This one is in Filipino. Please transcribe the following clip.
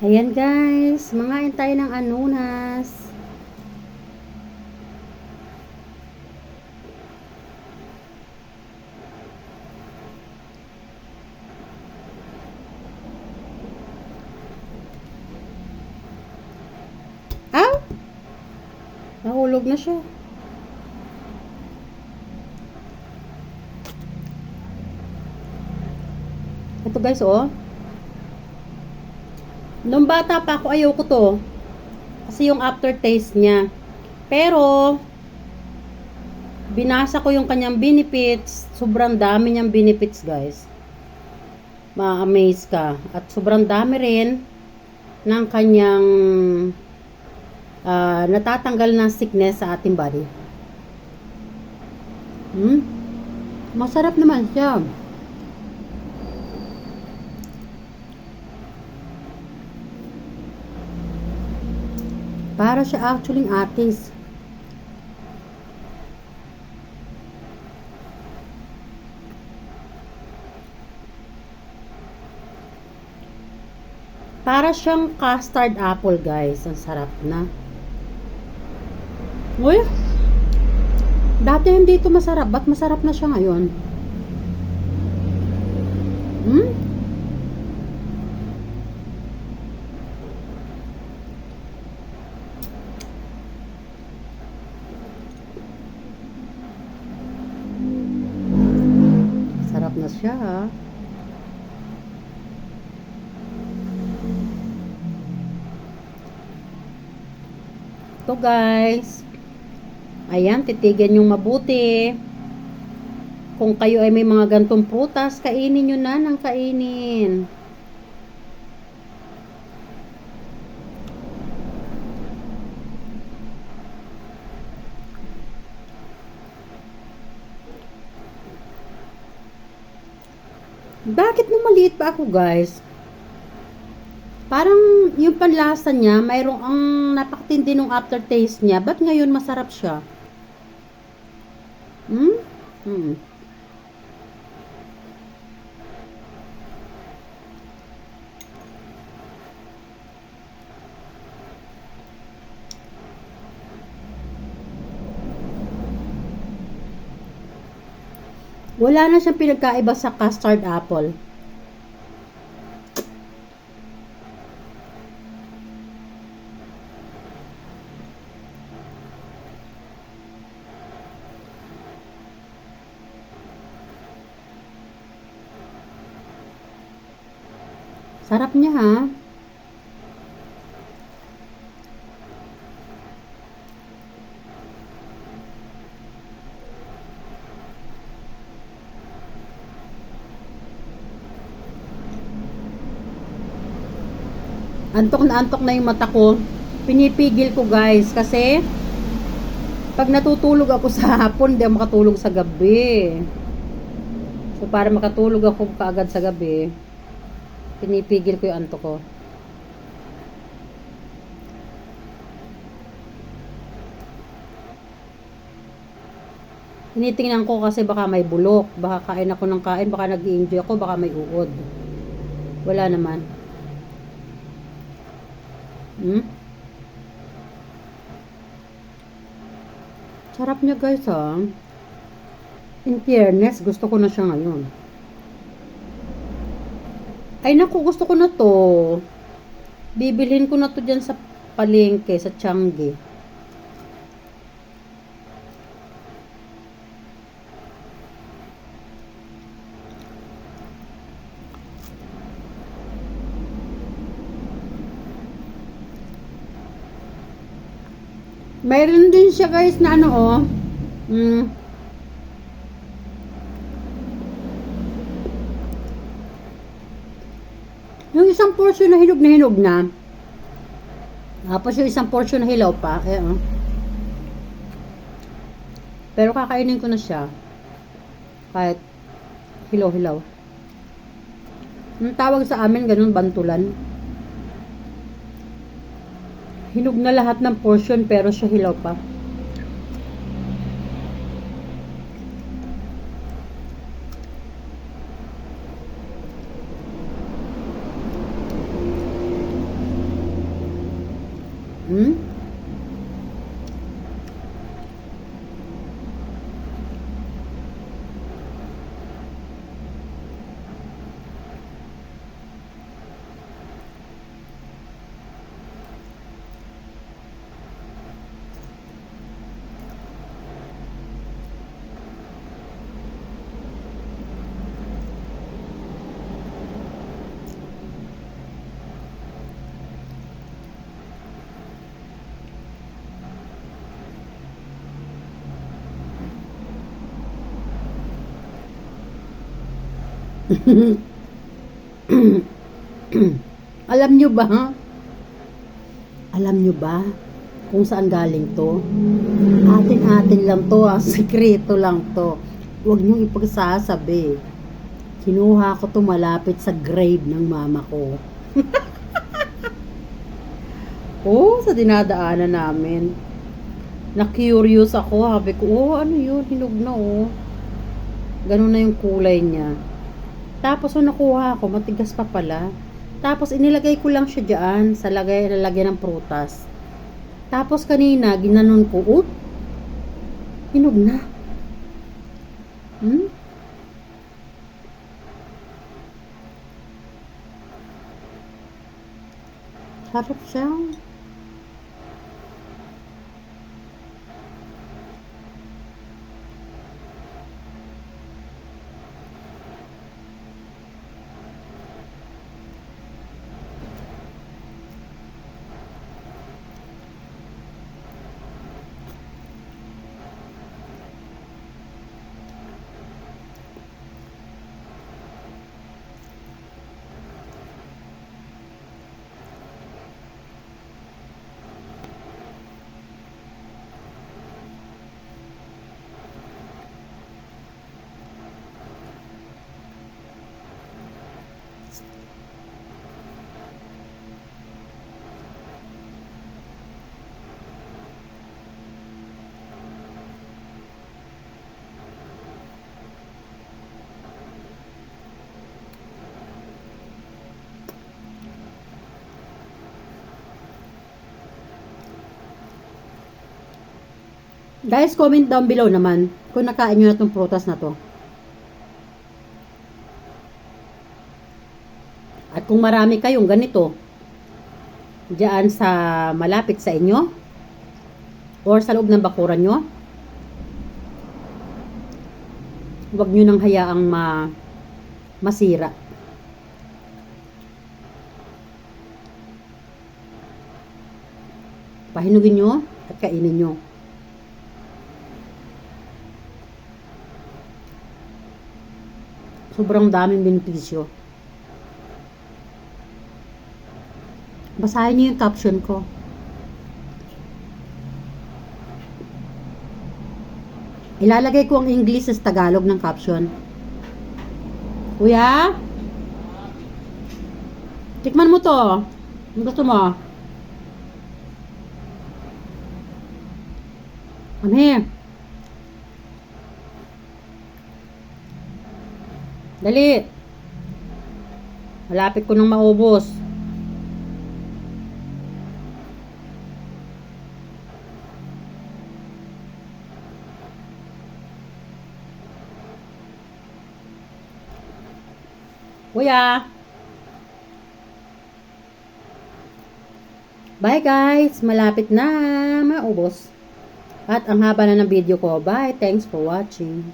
Ayan guys, mangain tayo ng anunas. Ah! Nahulog na siya. Ito guys, oh. Nung bata pa ako, ayoko to. Kasi yung aftertaste niya. Pero, binasa ko yung kanyang benefits. Sobrang dami niyang benefits, guys. Ma-amaze ka. At sobrang dami rin ng kanyang natatanggal na sickness sa ating body. Masarap naman siya. Para siya actually atis. Para siyang custard apple, guys. Ang sarap na. Uy! Dati hindi ito masarap. Ba't masarap na siya ngayon? Sarap na siya, ha? Ito guys. Ayan, titigan yung mabuti. Kung kayo ay may mga gantong prutas, kainin nyo na ng kainin. Bakit mo maliit pa ako guys? Parang yung panlasa niya, mayroong ang napakatindi ng aftertaste niya. Ba't ngayon masarap siya? Wala na siyang pinagkaiba sa custard apple. Sarap niya, ha? Antok na yung mata ko. Pinipigil ko guys kasi pag natutulog ako sa hapon, hindi ako makatulog sa gabi. So para makatulog ako kaagad sa gabi, pinipigil ko yung antok ko. Tinitingnan ko kasi baka may bulok, baka kain ako ng kain, baka nag-i-enjoy ako, baka may uod. Wala naman. Sarap niya guys, ha. In fairness, gusto ko na siya ngayon. Ay naku, gusto ko na to. Bibilhin ko na to dyan sa palengke, sa Changi. Mayroon din siya guys na ano, oh. Yung isang portion na hinog na. Tapos yung isang portion na hilaw pa. Oh. Pero kakainin ko na siya. Kahit hilaw-hilaw. Ang tawag sa amin, ganun, bantulan. Hinog na lahat ng portion pero siya hilaw pa. Hmm? Alam nyo ba? Alam nyo ba kung saan galing to? Atin-atin lang to, sekreto lang to. Huwag niyong ipagsasabi. Kinuha ko to malapit sa grave ng mama ko. Oh, sa dinadaanan namin. Na-curious ako. Sabi ko, oh, ano yun? Hinog na, oh. Ganun na yung kulay niya. Tapos, nakuha ko, matigas pa pala. Tapos, inilagay ko lang siya dyan sa lalagyan ng prutas. Tapos, kanina, ginanon ko, oh, hinog na. Hmm? Sarap siya. Guys, comment down below naman kung nakain nyo na itong prutas na to. At kung marami kayong ganito diyan sa malapit sa inyo or sa loob ng bakuran nyo, huwag nyo nang hayaang masira. Pahinugin nyo at kainin nyo. Sobrang daming benepisyo. Basahin niyo yung caption ko. Ilalagay ko ang English sa Tagalog ng caption. Kuya? Tikman mo to. Ano gusto mo? Come here. Dali. Malapit ko nang maubos. Kuya. Bye guys. Malapit na maubos. At ang haba na ng video ko. Bye. Thanks for watching.